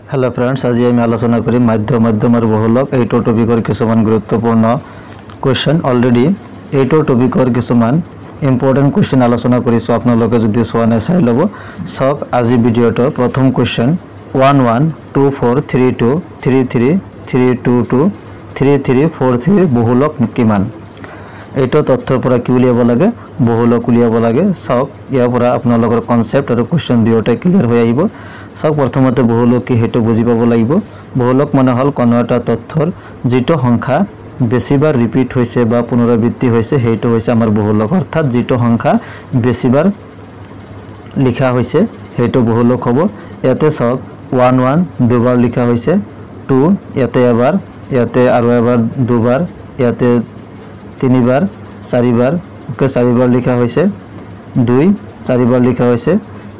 Hello friends, आज आमी आलोचना करी माध्यम और बहुलक एटो टपिकर किछुमान गुरुत्वपूर्ण क्वेश्चन। अलरेडी एटो टपिकर किछुमान इम्पोर्टेंट क्वेश्चन आलोचना करिছো। आपनालोके जदि चोवा नाइ चाइ लब। सक আজি भिडिओটো प्रथम क्वेश्चन 1124323333223343 बहुलक किमान। एटो तथ्यर पर कि उलियाब लागे, बहुलक उलियाब लागे। सक यार पर आपनालोकर कन्सेप्ट और क्वेश्चन दुयोटा क्लियर हो आइबो। सक प्रथमते बहुलक कि हेतु बुझि पाब লাগিব। बहुलक माने हल कोनो এটা তথ্যৰ যেটো সংখ্যা বেছিবাৰ ৰিপিট হৈছে বা পুনৰাবৃত্তি হৈছে হেতু হৈছে আমাৰ বহুলক। অৰ্থাৎ যেটো সংখ্যা বেছিবাৰ লিখা হৈছে হেতু বহুলক হ'ব। ইয়াতে সক 11 দুবাৰ লিখা হৈছে, 2 ইয়াতে এবাৰ, ইয়াতে আৰু এবাৰ দুবাৰ, ইয়াতে তিনিবাৰ, চাৰিবাৰ, ওকে চাৰিবাৰ লিখা হৈছে, 2 চাৰিবাৰ লিখা হৈছে।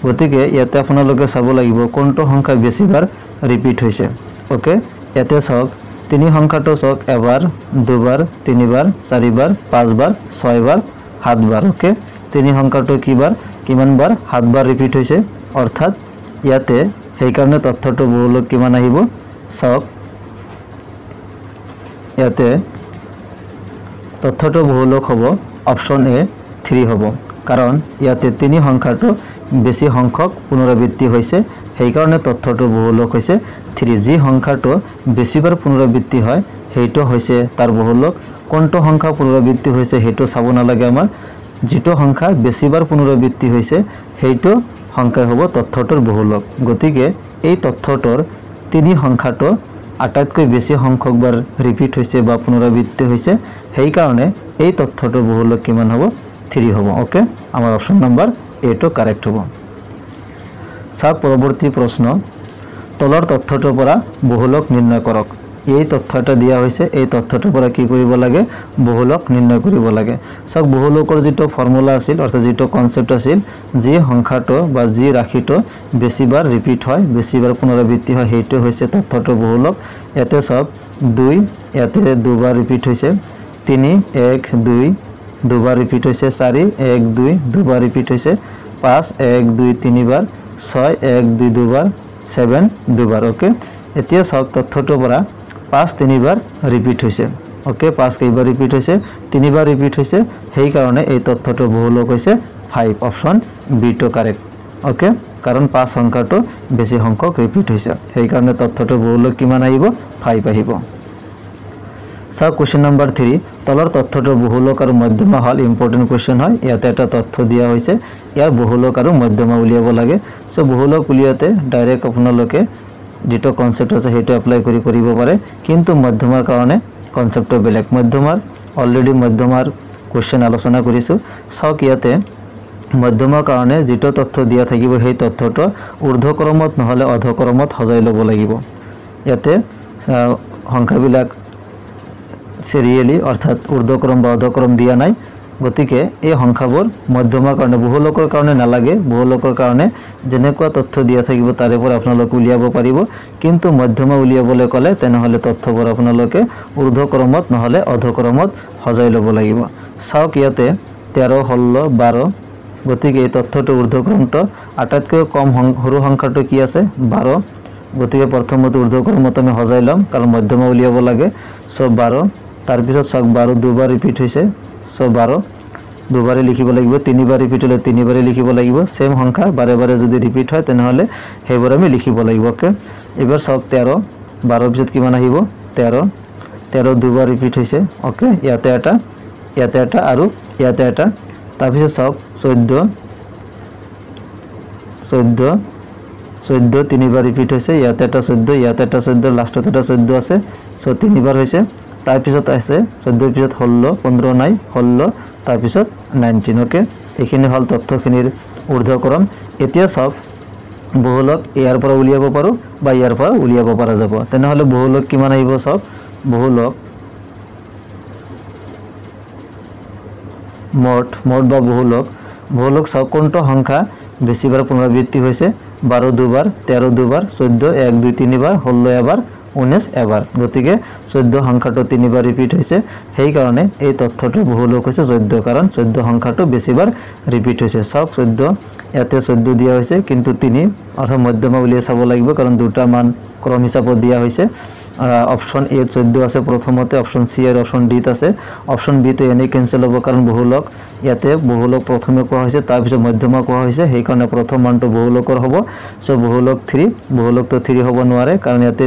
গতিকে ইয়াতে আপোনালোকে চাব লাগিব কোনটো সংখ্যা বেছিবাৰ ৰিপিট হৈছে। ওকে ইয়াতে সক তিনি সংখ্যাটো সক এবাৰ, দুবাৰ, তিনিবাৰ, চাৰিবাৰ, পাঁচবাৰ, ছয়বাৰ, সাতবাৰ। ওকে তিনি সংখ্যাটো কিমানবাৰ 7 বাৰ ৰিপিট হৈছে। অৰ্থাৎ ইয়াতে সেই কাৰণে তথ্যটো বহুলক কিমান আহিব। সক ইয়াতে তথ্যটো বহুলক হ'ব অপশন এ 3 হ'ব। কাৰণ ইয়াতে তিনি সংখ্যাটো বেছি সংখ্যক পুনৰাবৃত্তি হৈছে, সেই কাৰণে তথ্যটো বহুলক হৈছে 3। যি সংখ্যাটো বেছিবাৰ পুনৰাবৃত্তি হয় সেইটো হৈছে তাৰ বহুলক। কোনটো সংখ্যা পুনৰাবৃত্তি হৈছে সেইটো চাব নালাগে আমাৰ, যেটো সংখ্যা বেছিবাৰ পুনৰাবৃত্তি হৈছে সেইটো সংখ্যা হ'ব তথ্যটোৰ বহুলক। গতিকে এই তথ্যটোৰ তিনি সংখ্যাটো আটাইতকৈ বেছি সংখ্যকবাৰ ৰিপিট হৈছে বা পুনৰাবৃত্তি হৈছে, সেই কাৰণে এই তথ্যটোৰ বহুলক কিমান হ'ব 3 হ'ব। ওকে আমাৰ অপশন নম্বৰ এটো কাৰেক্ট হ'ব। সাব পৰৱৰ্তী প্ৰশ্ন, তলৰ তথ্যটোৰ পৰা বহুলক নিৰ্ণয় কৰক। এই তথ্যটা দিয়া হৈছে, এই তথ্যটোৰ পৰা কি কৰিব লাগে, বহুলক নিৰ্ণয় কৰিব লাগে। সক বহুলকৰ যেটো ফৰ্মুলা আছিল অৰ্থাৎ যেটো কনসেপ্ট আছিল, যি সংখ্যাটো বা যি ৰাশিটো বেছিবাৰ ৰিপিট হয়, বেছিবাৰ পুনৰাবৃত্তি হয় সেইটো হৈছে তথ্যটোৰ বহুলক। ইয়াতে সক 2 ইয়াতে দুবাৰ ৰিপিট হৈছে, 3 1 2 দুবাৰ ৰিপিট হৈছে, 4 1 2 দুবাৰ ৰিপিট হৈছে, 5 1 2 তিনিবাৰ, 6 1 2 দুবাৰ, 7 দুবাৰ। ওকে এতিয়া সক তথ্যটোৰ পৰা 5 তিনিবাৰ ৰিপিট হৈছে। ওকে 5 কেইবাৰ ৰিপিট হৈছে, তিনিবাৰ ৰিপিট হৈছে, সেই কাৰণে এই তথ্যটোৰ বহুলক হৈছে 5। অপশন বি টো কাৰেক্ট। ওকে কাৰণ 5 সংখ্যাটো বেছি সংখ্যক ৰিপিট হৈছে, সেই কাৰণে তথ্যটোৰ বহুলক কিমান আহিব 5 আহিব। সক কোশ্চেন নম্বৰ 3, তলৰ তথ্যটোৰ বহুলক আৰু মধ্যমা হল ইম্পৰ্টেন্ট কোশ্চেন হয়। ইয়াতে এটা তথ্য দিয়া হৈছে, ইয়াৰ বহুলক আৰু মধ্যমা উলিয়াব লাগে। সো বহুলক উলিয়াতে ডাইৰেক্ট আপোনালোকে যেটো কনসেপ্ট আছে সেইটো এপ্লাই কৰিব পাৰে, কিন্তু মধ্যমাৰ কাৰণে কনসেপ্টটো বেলেগ। মধ্যমাৰ অলৰেডি মধ্যমাৰ কোশ্চেন আলোচনা কৰিছো। সক ইয়াতে মধ্যমাৰ কাৰণে যেটো তথ্য দিয়া থাকিব সেই তথ্যটো ঊৰ্ধ্বক্ৰমত নহলে অধক্ৰমত সজাই ল'ব লাগিব। ইয়াতে সংখ্যাবিলাক সিৰিয়ালি অৰ্থাৎ ঊৰ্ধ্বক্ৰম বা অধক্ৰম দিয়া নাই। গতিকে এই সংখ্যাবোৰ মধ্যমাৰ কাৰণে বহুলকৰ কাৰণে নালাগে। বহুলকৰ কাৰণে যেনেকুৱা তথ্য দিয়া থাকিব তাৰে পৰা আপোনালোকে উলিয়াব পাৰিব, কিন্তু মধ্যমা উলিয়াবলৈ ক'লে তেনেহলে তথ্যবোৰ আপোনালোকে ঊৰ্ধ্বক্ৰমত নহলে অধক্ৰমত সজাই ল'ব লাগিব। চাওক ইয়াতে 13 16 12, গতিকে এই তথ্যটো ঊৰ্ধ্বক্ৰমটো আটাইতকৈ কম সৰু সংখ্যাটো কি আছে 12। গতিকে প্ৰথমতে ঊৰ্ধ্বক্ৰমত আমি সজাই ল'ম কাৰণ মধ্যমা উলিয়াব লাগে। সো 12 তাৰ পিছত সক 12 দুবাৰ ৰিপিট হৈছে, সো 12 দুবাৰে লিখিব লাগিব, তিনিবাৰ ৰিপিট হলে তিনিবাৰে লিখিব লাগিব। সেম সংখ্যা বাৰে বাৰে যদি ৰিপিট হয় তেনেহলে হেবোৰ আমি লিখিব লাগিব। ওকে এবাৰ সক 13 12 পিছত কিমান আহিব 13 দুবাৰ ৰিপিট হৈছে। ওকে ইয়াতে এটা আৰু ইয়াতে এটা। তাৰ পিছত সক 14 তিনিবাৰ ৰিপিট হৈছে, ইয়াতে এটা 14 ইয়াতে এটা 14 লাষ্টত এটা 14 আছে, সো তিনিবাৰ হৈছে। তাৰ পিছত আছে 14 পিছত 16 15 নাই 16, তাৰ পিছত 19। ওকে এইখিনি হল তথ্যখিনিৰ ঊৰ্ধ্বক্ৰম। এতিয়া সক বহুলক ইয়াৰ পৰা উলিয়াব পাৰো বা ইয়াৰ পৰা উলিয়াব পৰা যাব। তেনেহলে বহুলক কিমান আহিব, সক বহুলক মোট বা বহুলক সক কোনটো সংখ্যা বেছিবাৰ পুনৰাবৃত্তি হৈছে 12 দুবাৰ, 13 দুবাৰ, 14 1 2 3 বাৰ, 16 এবাৰ, 19 এবাৰ গতিকে 14 সংখ্যাটো 3 বাৰ ৰিপিট হৈছে সেই কাৰণে এই তথ্যটো বহুলোক হৈছে 14 কাৰণ 14 সংখ্যাটো বেছিবাৰ ৰিপিট হৈছে চাওক 14 ইয়াতে 14 দিয়া হৈছে কিন্তু 3 অৰ্থাৎ মধ্যমা উলিয়াই চাব লাগিব কাৰণ দুটা মান ক্ৰম হিচাপত দিয়া হৈছে অপশন এ 14 আছে প্ৰথমতে অপশন সি আৰু অপশন ডি আছে অপশন বি তে এনে কেনসেল হ'ব কাৰণ বহুলোক ইয়াতে বহুলোক প্ৰথমে কোৱা হৈছে তাৰ পিছত মধ্যমা কোৱা হৈছে সেই কাৰণে প্ৰথম মানটো বহুলোকৰ হ'ব সো বহুলোক 3 বহুলোক তো 3 হ'ব নোৱাৰে কাৰণ ইয়াতে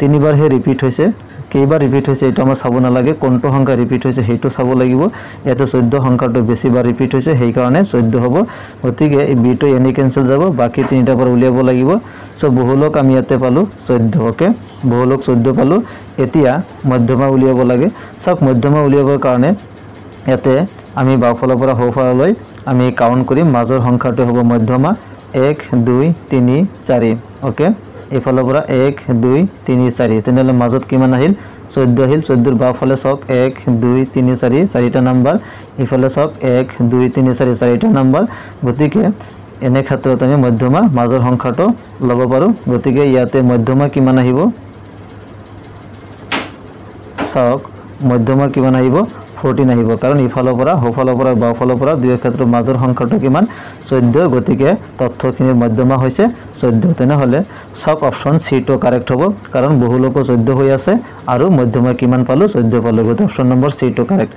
তিনিবাৰ হে ৰিপিট হৈছে কেইবাৰ ৰিপিট হৈছে এটা আমাৰ চাব নালাগে কোনটো সংখ্যা ৰিপিট হৈছে হেতু চাব লাগিব ইয়াতে 14 সংখ্যাটো বেছিবাৰ ৰিপিট হৈছে সেই কাৰণে 14 হ'ব গতিকে এই বি টো এনে কেনসেল যাব বাকি তিনিটা পৰা উলিয়াব লাগিব সো বহুলোক আমি ইয়াতে পালো 14 ওকে বহুলোক 14 পালো এতিয়া মধ্যমা উলিয়াব লাগে সক মধ্যমা উলিয়াবৰ কাৰণে ইয়াতে আমি বাওফালৰ পৰা সোঁফাললৈ আমি কাউন্ট কৰিম মাজৰ সংখ্যাটো হ'ব মধ্যমা 1 2 3 4 ওকে এফালৰ পৰা 1 2 3 4 তেনেহলে মাজত কিমান আহিল 14 আহিল 14 ৰ বাওফালে সক 1 2 3 4 চাৰিটা নম্বৰ ইফালে সক 1 2 3 4 চাৰিটা নম্বৰ গতিকে এনে ক্ষেত্ৰত আমি মধ্যমা মাজৰ সংখ্যাটো লব পাৰো গতিকে ইয়াতে মধ্যমা কিমান আহিব সক মধ্যমা কিমান আহিব 14 আহিব কাৰণ ইফালৰ পৰা হোফালৰ পৰা বাওফালৰ পৰা দুই ক্ষেত্ৰৰ মাজৰ সংখ্যাটো কিমান 14 গতিকে তথ্যখিনিৰ মধ্যমা হৈছে 14 তেনেহলে সক অপশন সি টো কাৰেক্ট হ'ব কাৰণ বহুলোক 14 হৈ আছে আৰু মধ্যমা কিমান পালো 14 পালো গতি অপশন নম্বৰ সি টো কাৰেক্ট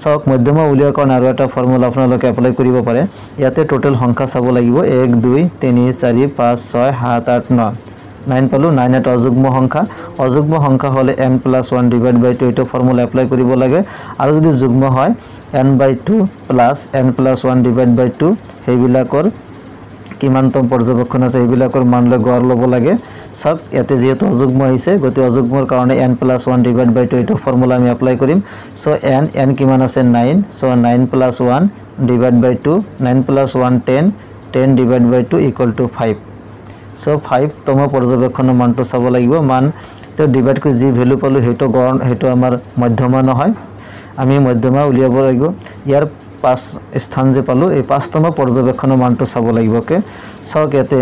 সক মধ্যমা উলিয়াৰ কাৰণে আৰু এটা ফৰ্মুলা আপোনালোকে এপ্লাই কৰিব পাৰে ইয়াতে টোটাল সংখ্যা চাব লাগিব 1 2 3 4 5 6 7 8 9 9 পালো 9 এটা অযুগ্ম সংখ্যা হলে n+1 ডিভাইড বাই 2 এটো ফর্মুলা এপ্লাই কৰিব লাগে আৰু যদি যুগ্ম হয় n/2 + n+1 ডিভাইড বাই 2 হেবিলাকৰ কিমানতম পৰ্যবেক্ষণ আছে হেবিলাকৰ মানলৈ গড় লব লাগে সক ইয়াতে যেহেতু অযুগ্ম আহিছে গতি অযুগ্মৰ কাৰণে n+1 ডিভাইড বাই 2 এটো ফৰ্মুলা আমি এপ্লাই কৰিম সো n কিমান আছে 9 সো 9+1 ডিভাইড বাই 2 9+1 10 10 ডিভাইড বাই 2 = 5 সো 5 তম পৰ্যবেক্ষণৰ মানটো চাব লাগিব মান তো ডিভাইড কৰি যি ভ্যালু পালো হেটো গড় হেটো আমাৰ মধ্যমা নহয় আমি মধ্যমা উলিয়াব লাগিব ইয়াৰ 5 স্থান যে পালো এই 5 তম পৰ্যবেক্ষণৰ মানটো চাব লাগিব ওকে সক ইয়াতে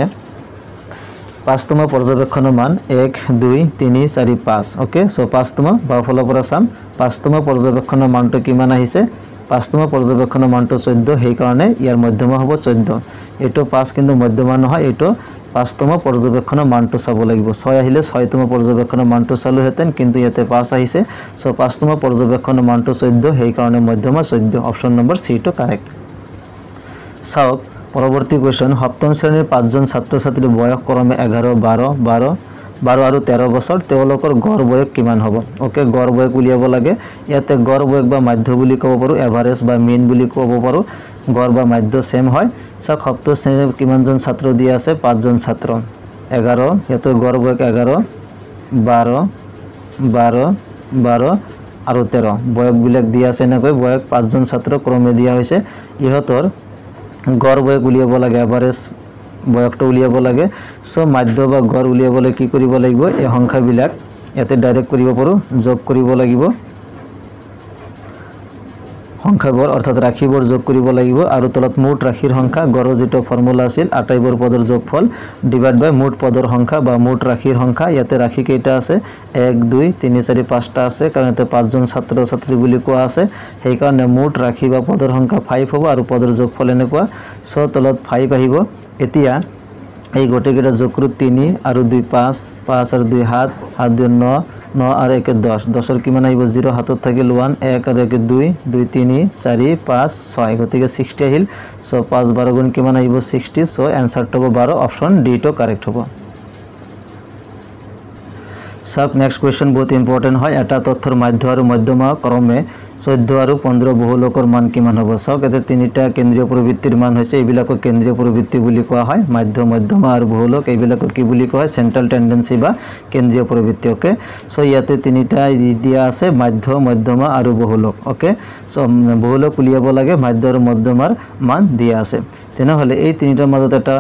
5 তম পৰ্যবেক্ষণৰ মান 1 2 3 4 5 ওকে সো 5 তম বাওফালৰ পৰা চাম 5 তম পৰ্যবেক্ষণৰ মানটো কিমান আহিছে 5 তম পৰ্যবেক্ষণৰ মানটো 14 সেই কাৰণে ইয়াৰ মধ্যমা হ'ব 14 এটো 5 কিন্তু মধ্যমা নহয় এটো 5 তম পৰ্যবেক্ষণৰ মানটো চাব লাগিব 6 আহিলে 6 তম পৰ্যবেক্ষণৰ মানটো চালু হেতেন কিন্তু ইয়াতে 5 আহিছে সো 5 তম পৰ্যবেক্ষণৰ মানটো 14 সেই কাৰণে মধ্যমা 14 অপশন নম্বৰ সি টো কাৰেক্ট চাওক পৰৱৰ্তী কোৱেশ্চন সপ্তম শ্ৰেণীৰ 5 জন ছাত্ৰ ছাত্ৰীৰ বয়স ক্ৰমে 11 12 আৰু 13 বছৰ তেওঁলোকৰ গড় বয়স কিমান হ'ব ওকে গড় বয়স উলিয়াব লাগে ইয়াতে গড় বয়স বা মাধ্য বুলি ক'ব পাৰো এভাৰেজ বা মিন বুলি ক'ব পাৰো গড় বা মাধ্য সেম হয় সক সপ্তম শ্ৰেণীৰ কিমানজন ছাত্ৰ দিয়া আছে 5 জন ছাত্ৰ 11 ইয়াতে গড় বয়স 11 12 আৰু 13 বয়স বিলাক দিয়া আছে নকৈ বয়স 5 জন ছাত্ৰ ক্ৰমে দিয়া হৈছে ইহতৰ গড় বয়স উলিয়াব লাগে এভাৰেজ বয়সটো উলিয়াব লাগে সো মাধ্য বা গড় উলিয়াবলৈ কি কৰিব লাগিব এই সংখ্যাবিলাক ইয়াতে ডাইৰেক্ট কৰিব পাৰো যোগ কৰিব লাগিব সংখ্যাবোৰ অৰ্থাৎ ৰাশিবোৰ যোগ কৰিব লাগিব আৰু তলত মুঠ ৰাশিৰ সংখ্যা গড়ৰ যেটো ফৰ্মুলা আছিল আটাইবোৰ পদৰ যোগফল ডিভাইড বাই মুঠ পদৰ সংখ্যা বা মুঠ ৰাশিৰ সংখ্যা ইয়াতে ৰাশি কেইটা আছে 1 2 3 4 5টা আছে কাৰণ এতে 5 জন ছাত্ৰ ছাত্ৰী বুলি কোৱা আছে সেই কাৰণে মুঠ ৰাশি বা পদৰ সংখ্যা 5 হ'ব আৰু পদৰ যোগফল এনেকুৱা সো তলত 5 আহিব এতিয়া এই গোটেইকেইটা যোগ কৰো 3 আৰু 2 5 5 আৰু 2 7 7 2 9 9 আৰু 1 10 10 ৰ কিমান আহিব 0 হাতত থাকিল 1 1 আৰু 1 2 2 3 4 5 6 গতিকে 60 আহিল সো 5 12 গুণ কিমান আহিব 60 সো आंसरটো হ'ব 12 অপশন ডি টো কারেক্ট হ'ব সব নেক্সট কোয়েশ্চন বহুত ইম্পর্টেন্ট হয় এটা তথ্যৰ মাধ্য আৰু মধ্যমা ক্ৰমে 14 আৰু 15 বহুলোকৰ মান কিমান হ'ব সক এতে তিনিটা কেন্দ্ৰীয় প্ৰবৃত্তিৰ মান হৈছে এইবিলাকক কেন্দ্ৰীয় প্ৰবৃত্তি বুলি কোৱা হয় মাধ্য মধ্যমা আৰু বহুলোক এইবিলাকক কি বুলি কোৱা হয় সেন্ট্ৰাল টেন্ডেন্সি বা কেন্দ্ৰীয় প্ৰবৃত্তি ওকে সো ইয়াতে তিনিটা দিয়া আছে মাধ্য মধ্যমা আৰু বহুলোক ওকে সো বহুলোক উলিয়াব লাগে মাধ্য আৰু মধ্যমাৰ মান দিয়া আছে তেনেহলে এই তিনিটাৰ মাজত এটা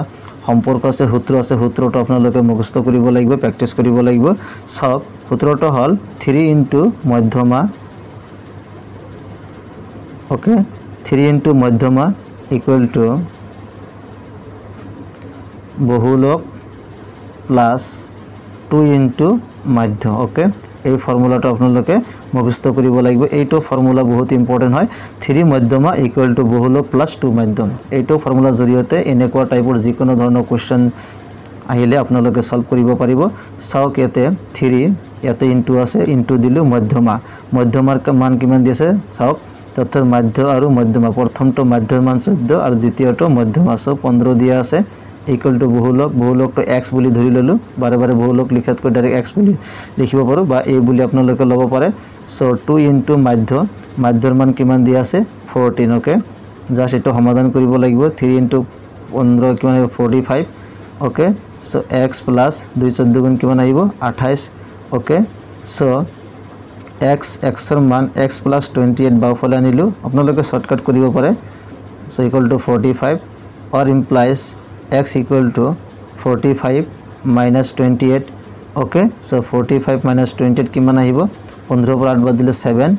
সম্পৰ্ক আছে সূত্ৰটো আপোনালোকে মুখস্থ কৰিব লাগিব প্ৰেক্টিস কৰিব লাগিব সক সূত্ৰটো হল 3 ইনটু মধ্যমা ओके 3 into मध्यमा इक्वल टू बहुलोक प्लस 2 into মাধ্য ওকে এই ফর্মুলাটো আপোনালোকে মুখস্থ কৰিব লাগিব এইটো ফর্মুলা বহুত ইম্পর্টেন্ট হয় 3 মধ্যমা ইকুয়াল টু বহুলক প্লাস 2 মাধ্যম এইটো ফৰ্মুলাৰ জৰিয়তে এনেকুৱা টাইপৰ যিকোনো ধৰণৰ কোৱেশ্চন আহিলে আপোনালোকে সলভ কৰিব পাৰিব চাওক ইয়াতে 3 ইয়াতে ইনটু আছে ইনটু দিলু মধ্যমা মধ্যমাৰ মান কিমান দিছে চাওক তথ্যৰ মাধ্য আৰু মধ্যমা প্ৰথমটো মাধ্যৰ মান 14 আৰু দ্বিতীয়টো মধ্যমা 15 দিয়া আছে ইকুয়াল টু বহুলক তো x বুলি ধৰি ললো বাৰে বাৰে বহুলক লিখাতকৈ ডাইৰেক্ট x বুলি লিখিব পাৰো বা a বুলি আপোনালোকে ল'ব পাৰে সো 2 ইনটু মাধ্যৰ মান কিমান দিয়া আছে 14 ওকে জাস্ট এটো সমাধান কৰিব লাগিব 3 ইনটু 15 কিমান 45 ওকে সো x প্লাস 2 14 গুণ কিমান আহিব 28 ওকে সো x ৰ মান x প্লাস 28 বাওফালে আনিলো আপোনালোকে শৰ্টকাট কৰিব পাৰে so equal to 45 or implies x equal to 45 minus 28 okay so 45 minus 28 কিমান আহিব 15 পৰা 8 বাদ দিলে 7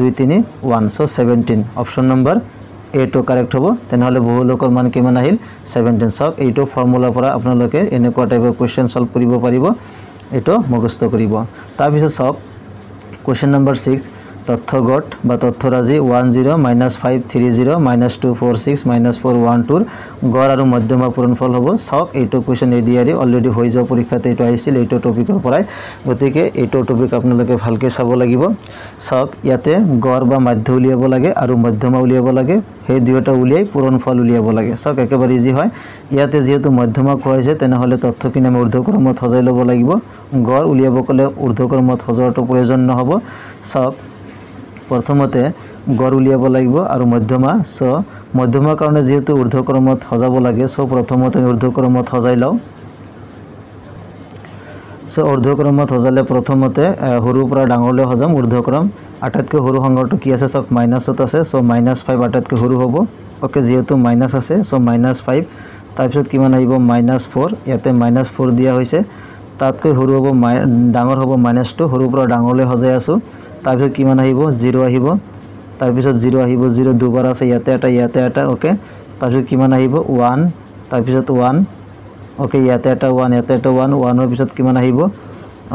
2 3 1 so 17 option number A to correct হ'ব তেনেহলে বহুলকৰ মান কিমান আহিল 17 সক এইটো ফৰ্মুলা পৰা আপোনালোকে এনেকুৱা টাইপৰ কোৱেশ্চন সলভ কৰিব পাৰিব এটো মুখস্থ কৰিব তাৰ পিছত সক কোৱেশ্চন নম্বৰ 6 তথ্যগট বা তথ্যৰাজি 10 530 246 412 গড় আৰু মধ্যমা পূৰণফল হ'ব সক এইটো কোৱেশ্চন এডিআৰই অলৰেডি হৈ যাব পৰীক্ষাতে এইটো আহিছিল এইটো টপিকৰ পৰাই গতিকে এইটো টপিক আপোনালোকে ভালকে চাব লাগিব সক ইয়াতে গড় বা মধ্য উলিয়াব লাগে আৰু মধ্যমা উলিয়াব লাগে সেই দুয়োটা উলিয়াই পূৰণফল উলিয়াব লাগে সক একেবাৰে ইজি হয় ইয়াতে যেহেতু মধ্যমা কৈছে তেনেহলে তথ্যখিনি আমি ঊৰ্ধ্বক্ৰমত সজাই ল'ব লাগিব গড় উলিয়াব কলে ঊৰ্ধ্বক্ৰমত সজোৱাটো প্ৰয়োজন নহব সক প্ৰথমতে গড় উলিয়াব লাগিব আৰু মধ্যমা সো মধ্যমাৰ কাৰণে যেহেতু ঊৰ্ধ্বক্ৰমত সজাব লাগে সো প্ৰথমতে ঊৰ্ধ্বক্ৰমত সজাই লও সো ঊৰ্ধ্বক্ৰমত সজালে প্ৰথমতে সৰুৰ পৰা ডাঙৰলৈ সজাম ঊৰ্ধ্বক্ৰম আটাইতকৈ সৰু সংখ্যাটো কি আছে সক মাইনাসত আছে সো -5 আটাইতকৈ সৰু হ'ব ওকে যেহেতু মাইনাস আছে সো -5 তাৰপিছত কিমান আহিব -4 ইয়াতে -4 দিয়া হৈছে তাতকৈ সৰু হ'ব ডাঙৰ হ'ব -2 সৰুৰ পৰা ডাঙৰলৈ সজাই আছো তাৰপিছত কিমান আহিব 0 আহিব তাৰপিছত 0 আহিব 0 দুবাৰ আছে ইয়াতে এটা ওকে তাৰপিছত কিমান আহিব 1 তাৰপিছত 1 ওকে ইয়াতে এটা 1 1 ৰ পিছত কিমান আহিব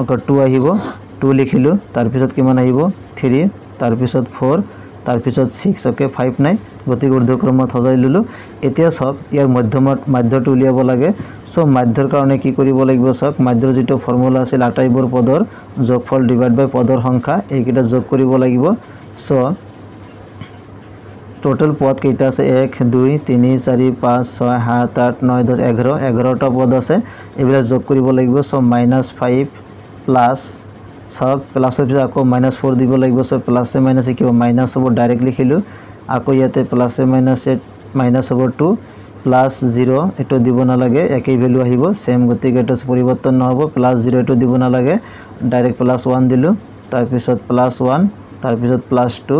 ওকে 2 আহিব 2 লিখিলো তাৰপিছত কিমান আহিব 3 তাৰপিছত 4 তাৰপিছত 6 ওকে 5 নাই গতি ঊৰ্ধ্বক্ৰমত সজাই ললো এতিয়া সক ইয়াৰ মধ্যটো উলিয়াব লাগে সো মধ্যৰ কাৰণে কি কৰিব লাগিব সক মধ্যৰ যেটো ফৰ্মুলা আছিল আটাইবোৰ পদৰ যোগফল ডিভাইড বাই পদৰ সংখ্যা এইকেইটা যোগ কৰিব লাগিব সো টোটাল পদ কেইটা আছে 1 2 3 4 5 6 7 8 9 10 11টা পদ আছে এইবিলাক যোগ কৰিব লাগিব সো -5 প্লাস সক প্লাসৰ পিছত আকৌ -4 দিব লাগিব সো প্লাসে মাইনাসে কিবা মাইনাস হ'ব ডাইৰেক্ট লিখিলো আকৌ ইয়াতে প্লাসে মাইনাসে মাইনাস হ'ব 2 প্লাস 0 এটো দিব না লাগে একই ভ্যালু আহিব সেম গতিকে এটো পরিবর্তন নহব প্লাস 0 এটো দিব না লাগে ডাইরেক্ট প্লাস 1 দিলু তার পিছত প্লাস 1 তার পিছত প্লাস 2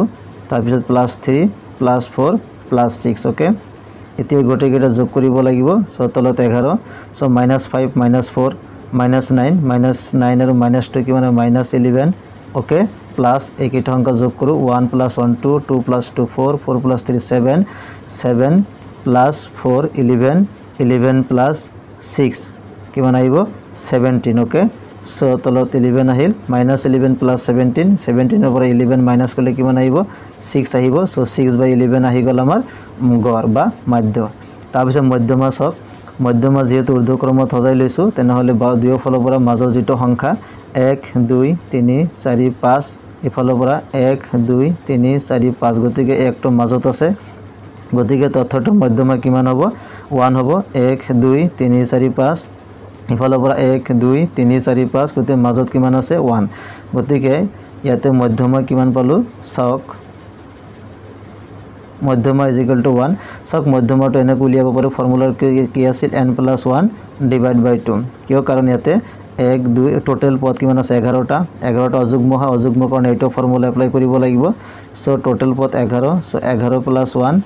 তার পিছত প্লাস 3 প্লাস 4 প্লাস 6 ওকে এতিয়া গটেকেটা যোগ কৰিব লাগিব সো তলত 11 সো -5 -4 -9 আৰু -2 কিমান -11 ওকে প্লাস এইকেইটা অংক যোগ কৰো 1 + 1 2 2 + 2 4 4 + 3 7 7 + 4 11 11 + 6 কিমান আহিব 17 ওকে সো তলত 11 আহিল -11 + 17 17 ৰ পৰা 11 মাইনাস কৰিলে কিমান আহিব 6 আহিব সো 6/11 আহি গল আমাৰ গড় বা মধ্য তাৰপিছত মধ্যমা সক মধ্যমা যেহেতু ঊৰ্ধ্বক্ৰমত সজাই লৈছো তেনেহলে দুয়ো ফলৰ পৰা মাজৰ যেটো সংখ্যা 1 2 3 4 5 ইফালৰ পৰা 1 2 3 4 5 গতিকে একটো মাজত আছে গতিকে তথ্যটো মধ্যমা কিমান হ'ব 1 হ'ব 1 2 3 4 5 ইফালৰ পৰা 1 2 3 4 5 গতিকে মাজত কিমান আছে 1 গতিকে ইয়াতে মধ্যমা কিমান পালো সক মধ্যমা = 1 সক মধ্যমাটো এনে উলিয়াব পাৰো ফৰ্মুলাৰ কি আছিল n + 1 / 2 কিয় কাৰণ ইয়াতে 1 2 টোটাল পদ কিমান আছে 11টা অযুগ্ম হয় অযুগ্মৰ কাৰণে এইটো ফৰ্মুলা এপ্লাই কৰিব লাগিব সো টোটাল পদ 11 সো 11 + 1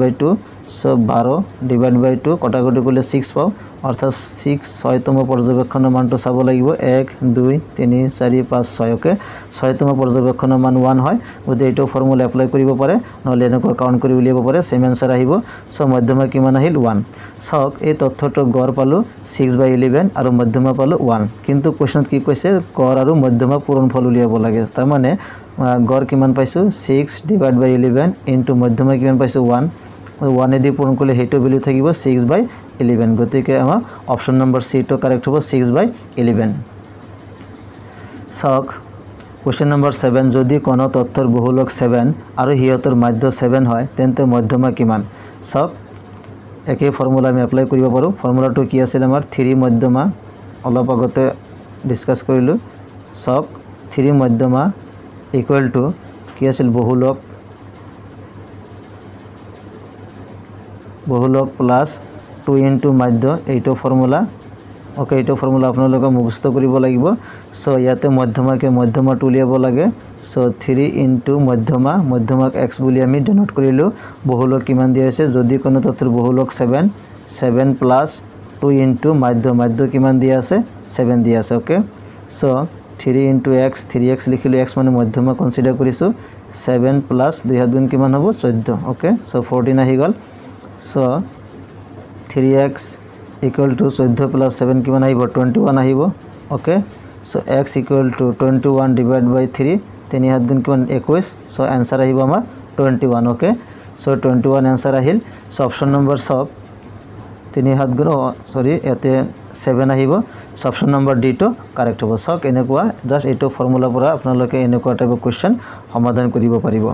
/ 2 সো 12 ডিভাইড বাই 2 কটাকটি করলে 6 পাও অর্থাৎ 6 6তম পর্যবেক্ষণের মানটো চাব লাগিব 1 2 3 4 5 6 ওকে 6তম পর্যবেক্ষণের মান 1 হয় গতি এইটো ফর্মুলা এপ্লাই কৰিব পাৰে নহলে এনেকৈ কাউন্ট কৰি উলিয়াব পাৰে সেম আনসার আহিব সো মধ্যমা কিমান আহিল 1 সক এই তথ্যটো গড় পালো 6/11 আৰু মধ্যমা পালো 1 কিন্তু কোৱেশ্চনত কি কৈছে গড় আৰু মধ্যমা পূৰণফল উলিয়াব লাগে তাৰ মানে গড় কিমান পাইছো 6 ডিভাইড বাই 11 ইনটু মধ্যমা কিমান পাইছো 1 1 এদি পূৰণ কৰিলে হেটো ভ্যালু থাকিব 6/11 গতিকে আমাৰ অপশন নম্বৰ সি টো কাৰেক্ট হ'ব 6/11 সক কোশ্চেন নম্বৰ 7 যদি কোন তথ্যৰ বহুলক 7 আৰু হিয়তৰ মাধ্য 7 হয় তেন্তে মধ্যমা কিমান সক একে ফৰ্মুলা আমি এপ্লাই কৰিব পাৰো ফৰ্মুলাটো কি আছিল আমাৰ 3 মধ্যমা অলপ আগতে ডিসকাস কৰিলো সক 3 মধ্যমা ইকুয়াল টু কি আছিল বহুলক প্লাস 2 ইনটু মাধ্য এইটো ফর্মুলা ওকে এইটো ফর্মুলা আপোনালোকে মুখস্থ কৰিব লাগিব সো ইয়াতে মধ্যমাকে মধ্যমাটো উলিয়াব লাগে সো 3 ইনটু মধ্যমাক x বুলি আমি ডিনোট কৰিলো বহুলক কিমান দিয়া আছে যদি কোনো তথ্যৰ বহুলক 7 প্লাস 2 ইনটু মাধ্য কিমান দিয়া আছে 7 দিয়া আছে okay so 3 into x 3x লিখিলো x মানে মধ্যমা কনসিডার কৰিছো 7 প্লাস 2 হাত গুণ কিমান হ'ব 14 ওকে সো 14 আহি গল so 3x equal to 14 plus 7 কিমান আহিব 21 আহিব okay so x equal to 21 divided by 3 3 হাত গুণ কিমান 21 সো आंसर আহিব আমাৰ 21 ওকে সো 21 आंसर আহিল সো অপশন নম্বৰ সক 3 হাত গুণ সৰি এতে 7 আহিব সো অপশন নম্বৰ ডি টো কাৰেক্ট হ'ব সক এনেকুৱা জাস্ট এইটো ফৰ্মুলা পৰা আপোনালোকে এনেকুৱা টাইপ কোৱেশ্চন সমাধান কৰিব পাৰিব